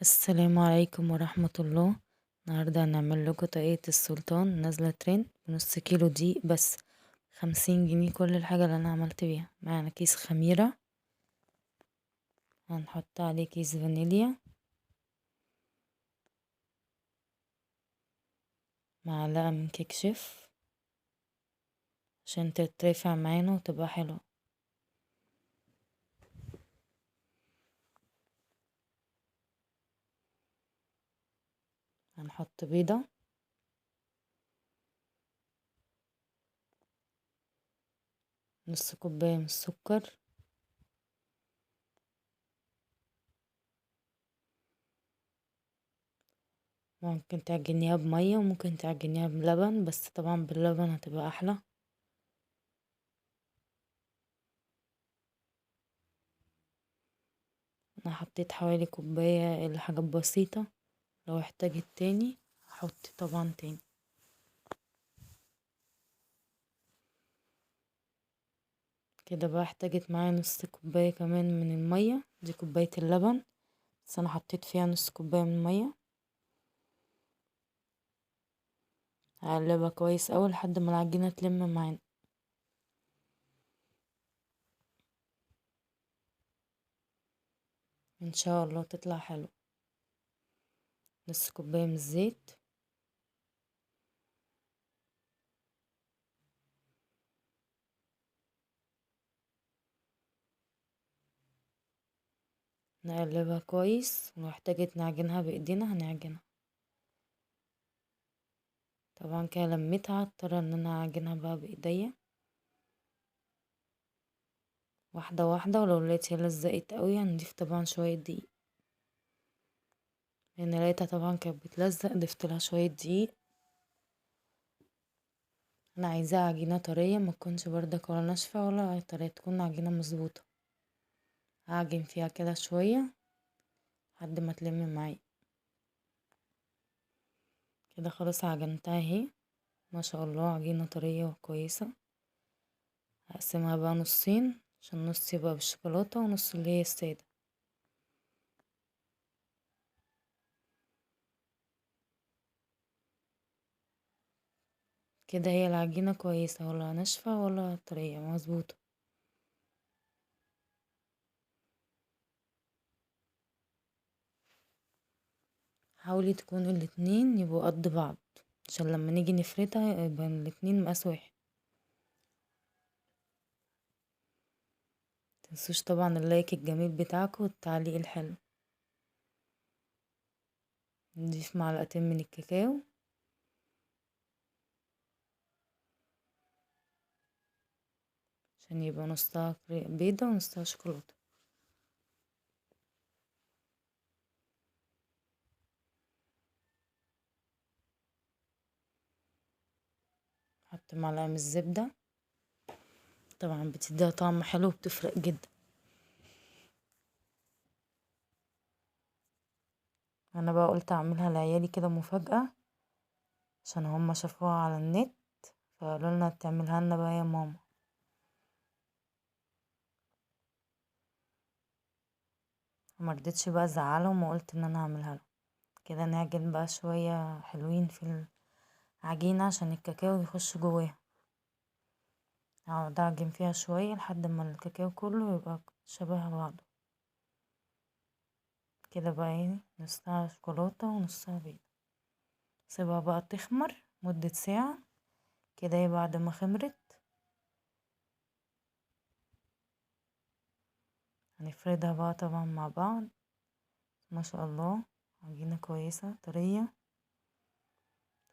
السلام عليكم ورحمة الله. النهاردة هنعمل لكم طاقية السلطان نازلة ترند بنص كيلو دقيق بس 50 جنيه. كل الحاجة اللي انا عملت بيها معانا كيس خميرة، هنحط عليه كيس فانيليا، معلقة من كيك شيف عشان تترفع معانا وتبقى حلوة. هنحط بيضة، نص كوباية من السكر، ممكن تعجنيها بمية وممكن تعجنيها بلبن، بس طبعا باللبن هتبقى احلى. انا حطيت حوالي كوباية الى حاجات بسيطة، لو احتاجت تاني هحط طبعا تاني. كده بقى احتاجت معايا نص كوباية كمان من المية، دي كوباية اللبن بس انا حطيت فيها نص كوباية من المية. هقلبها كويس اوي لحد ما العجينة تلم معانا. ان شاء الله تطلع حلو. نص كوباية من الزيت، نقلبها كويس، ولو احتاجت نعجنها بايدينا هنعجنها. طبعا كده لميتها اضطر ان انا اعجنها بقى بايديا واحدة واحدة، ولو لقيتها لزقت قوي هنضيف طبعا شوية دقيق. لان لقيتها طبعا كانت بتلزق ضفت لها شوية دقيق. انا عايزاها عجينة طرية، ما تكونش بردك ولا ناشفة ولا طرية، تكون عجينة مظبوطة. هعجن فيها كده شوية لحد ما تلم معايا. كده خلاص عجنتها اهي، ما شاء الله عجينة طرية وكويسة. هقسمها بقى نصين عشان نص يبقى بالشوكولاتة ونص اللي هي السادة. كده هي العجينة كويسة، ولا ناشفة ولا طرية، مظبوطة. حاولي تكون الاتنين يبقوا قد بعض عشان لما نيجي نفردها يبقى الاتنين مقاس واحد. متنسوش طبعا اللايك الجميل بتاعكم والتعليق الحلو. نضيف معلقتين من الكاكاو عشان يبقى نصها بيضة ونصها شوكولاتة. حط معلقة من الزبدة، طبعا بتديها طعم حلو وبتفرق جدا. انا بقى قلت اعملها لعيالي كده مفاجأة عشان هما شافوها على النت، فقالوا لنا تعملها لنا بقى يا ماما. ما رضيتش بقى ازعلهم وقلت ان انا هعملها لهم. كده نعجن بقى شوية حلوين في العجينة عشان الكاكاو يخش جواها. هقعد اعجن فيها شوية لحد ما الكاكاو كله يبقى شبه بعضه. كده بقى ايه، نصها شوكولاتة ونصها بيض. سيبها بقى تخمر مدة ساعة. كده ايه بعد ما خمرت هنفردها بقى طبعا مع بعض. ما شاء الله عجينة كويسة طرية،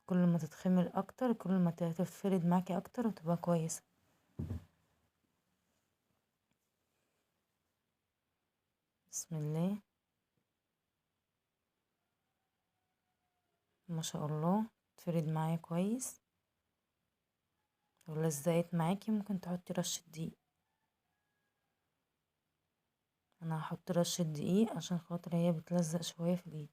كل ما تتخمر اكتر كل ما تتفرد معاكي اكتر وتبقى كويسة. بسم الله، ما شاء الله تفرد معايا كويس. لو لزقت معاكي ممكن تحطي رشة دقيق. انا هحط رشة دقيق عشان خاطر هي بتلزق شوية في الايد.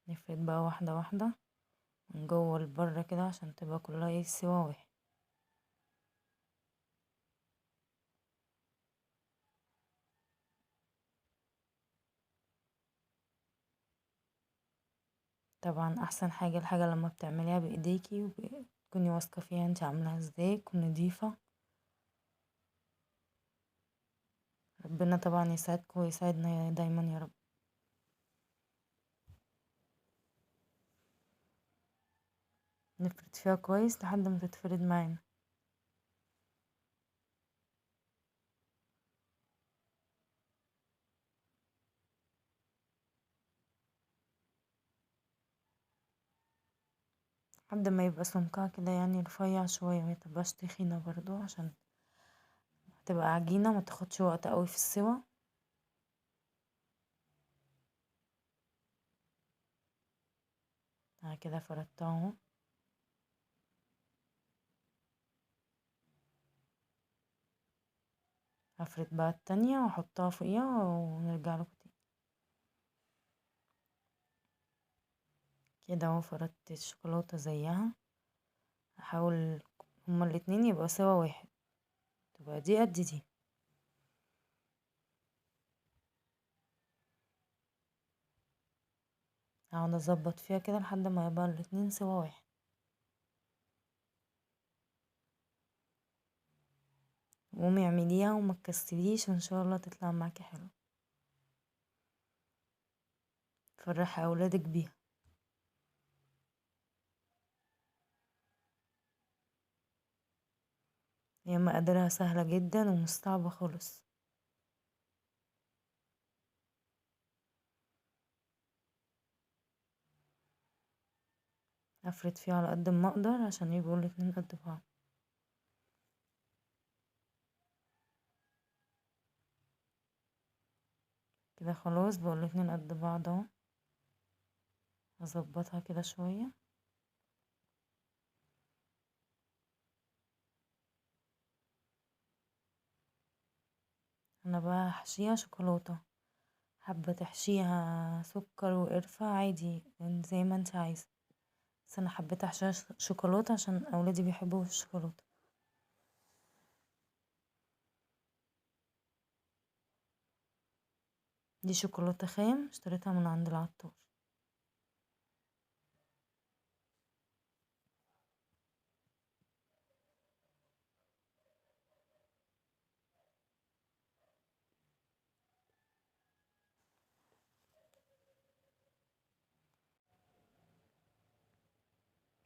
نفرد بقى واحدة واحدة من جوه لبره كده عشان تبقى كلها ايه سوا واحد. طبعا احسن حاجة الحاجة لما بتعمليها بايديكي وتكوني واثقة فيها انت عاملاها ازاي، تكون نضيفة. ربنا طبعا يسعدكم ويسعدنا دايما يا رب. نفرد فيها كويس لحد ما تتفرد معانا. لحد ما يبقى سمكها كده يعني رفيع شوية، ميتبقاش تخينة برضو، عشان تبقى عجينة ما تاخدش وقت قوي في السوا. انا كده فردتها اهو. هفرد بقى التانية واحطها فوقيها ونرجع لكم تاني. كده اهو فردت الشوكولاتة زيها. هحاول هما الاتنين يبقى سوا واحد، تبقى دي قد دي. هقعد اظبط فيها كده لحد ما يبقى الاتنين سوا واحد. قومي اعمليها وما تكسليش وان شاء الله تطلع معاكي حلو. فرحي اولادك بيها. هي مقاديرها سهلة جدا ومش صعبة خالص. افرد فيها على قد ما اقدر عشان يبقوا الاتنين قد بعض. كده خلاص بقوا الاتنين قد بعض اهو. هظبطها كده شوية. انا بقى هحشيها شوكولاتة، حابة تحشيها سكر وقرفة عادي يعني زي ما انت عايزة، بس انا حبيت احشيها شوكولاتة عشان اولادي بيحبوا الشوكولاتة. دي شوكولاتة خام اشتريتها من عند العطار.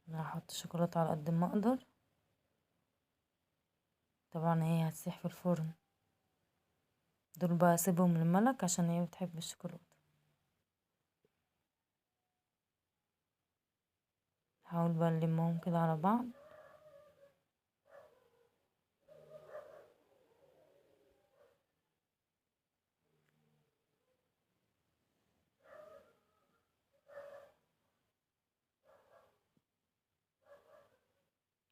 انا هحط الشوكولاتة على قد ما اقدر. طبعا هي هتسيح في الفرن. دول بقى اسيبهم للملك عشان هي بتحب الشوكولاتة. هحاول بقى نلمهم كده على بعض.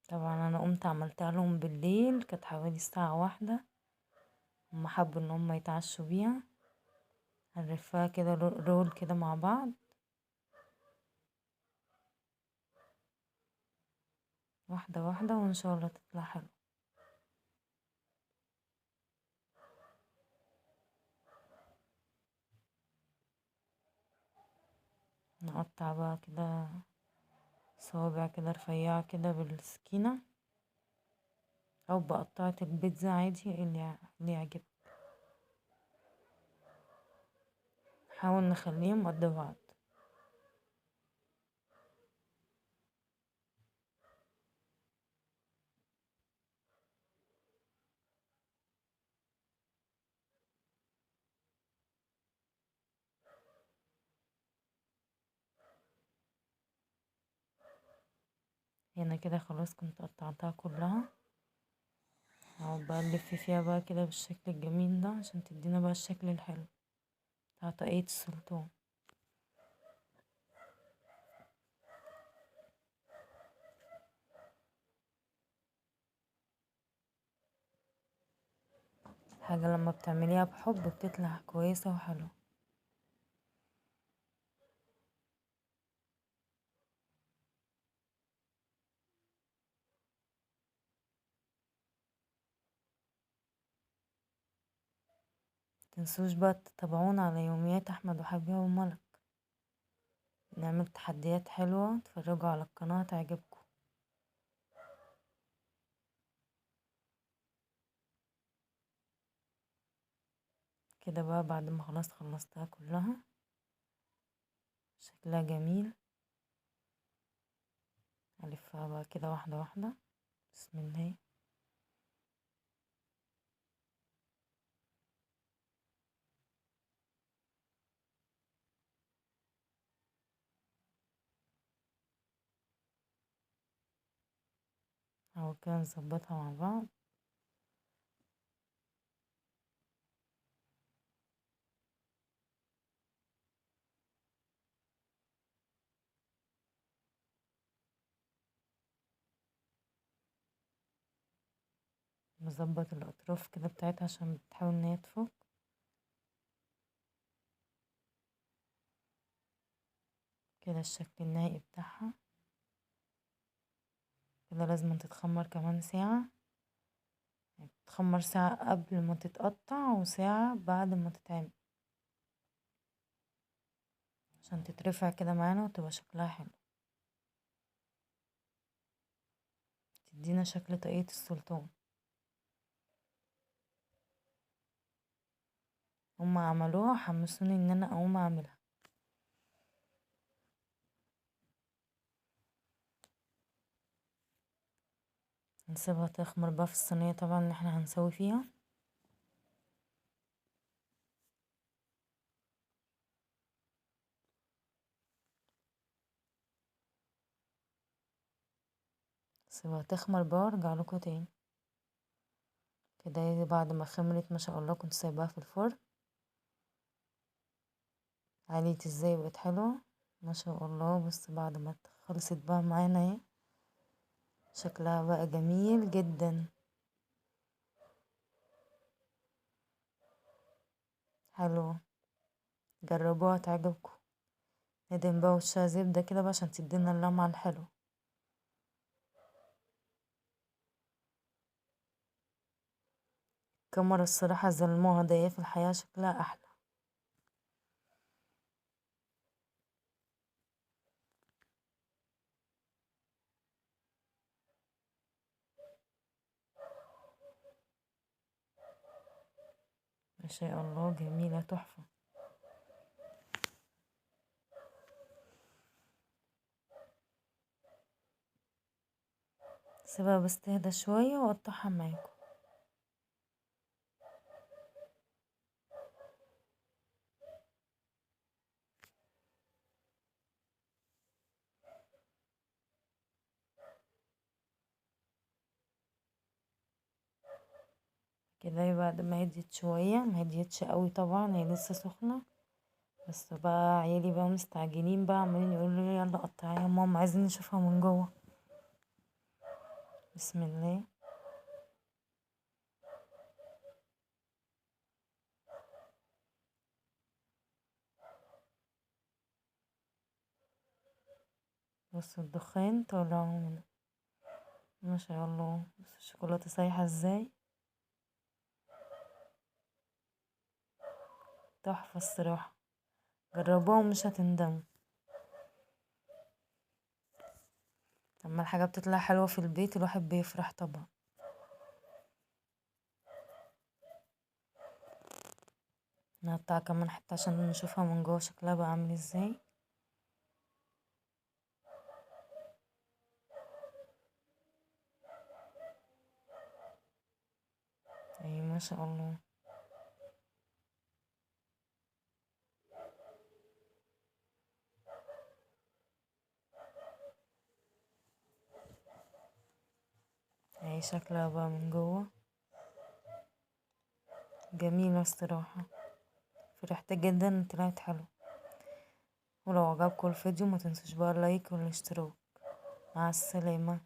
طبعا انا قمت عملتها لهم بالليل، كانت حوالي الساعة 1. هما حبوا ان هما يتعشوا بيها. هنلفها كده رول كده مع بعض، واحدة واحدة، وان شاء الله تطلع حلو. نقطع بقى كده صوابع كده رفيعة كده بالسكينة، او بقطعة البيتزا عادي اللي يعجبك. نحاول نخليهم قد بعض. هنا كده خلاص كنت قطعتها كلها. هقعد بقى نلف فيها بقى كده بالشكل الجميل ده عشان تدينا بقى الشكل الحلو بتاع طاقية السلطان. حاجة لما بتعمليها بحب بتطلع كويسة وحلوة. متنسوش بقى تتابعونا على يوميات احمد وحبيبة وملك. نعمل تحديات حلوة، اتفرجوا على القناة تعجبكم. كده بقى بعد ما خلاص خلصتها كلها، شكلها جميل. هلفها بقى كده واحدة واحدة، بسم الله. اهو كده نظبطها مع بعض. نظبط الاطراف كده بتاعتها عشان بتحاول ان هي تفك. كده الشكل النهائي بتاعها. كده لازم تتخمر كمان ساعة، يعني تتخمر ساعة قبل ما تتقطع وساعة بعد ما تتعمل، عشان تترفع كده معانا وتبقى شكلها حلو، تدينا شكل طاقية السلطان. هما عملوها حمسوني ان انا اقوم اعملها. نسيبها تخمر بقى في الصينية طبعا اللي احنا هنسوي فيها. سيبها تخمر بقى وارجع لكم تاني. كده بعد ما خمرت ما شاء الله، كنت سايباها في الفرن. عليت ازاي بقت حلوة ما شاء الله. بس بعد ما خلصت بقى معانا اهي، شكلها بقى جميل جدا، حلوة. جربوها تعجبكم. ندهن بقى وشها زبدة كده بقى عشان تدينا اللمعة الحلوة. الكاميرا الصراحة ظلموها، ده هي في الحياة شكلها أحلى. ما شاء الله جميلة تحفة. سيبها بس تهدى شوية وأقطعها معاكم. كده بعد ما هديت شوية، ما هديتش قوي طبعا، هي لسه سخنة. بس بقى عيالي بقى مستعجلين بقى، عمالين يقولوا لي يلا قطعيها يا ماما، عايزين نشوفها من جوه. بسم الله. بصوا الدخان طالع هنا، ما شاء الله. بصوا الشوكولاتة سايحة ازاي، تحفة الصراحة. جربوها ومش هتندموا. لما الحاجة بتطلع حلوة في البيت الواحد بيفرح طبعا. نقطع كمان حتى عشان نشوفها من جوه شكلها بقى عامل ازاي. اي ما شاء الله. اهي شكلها بقى من جوه جميلة الصراحة. فرحت جدا، طلعت حلو. ولو عجبكم الفيديو ما تنسوش بقى اللايك والاشتراك. مع السلامة.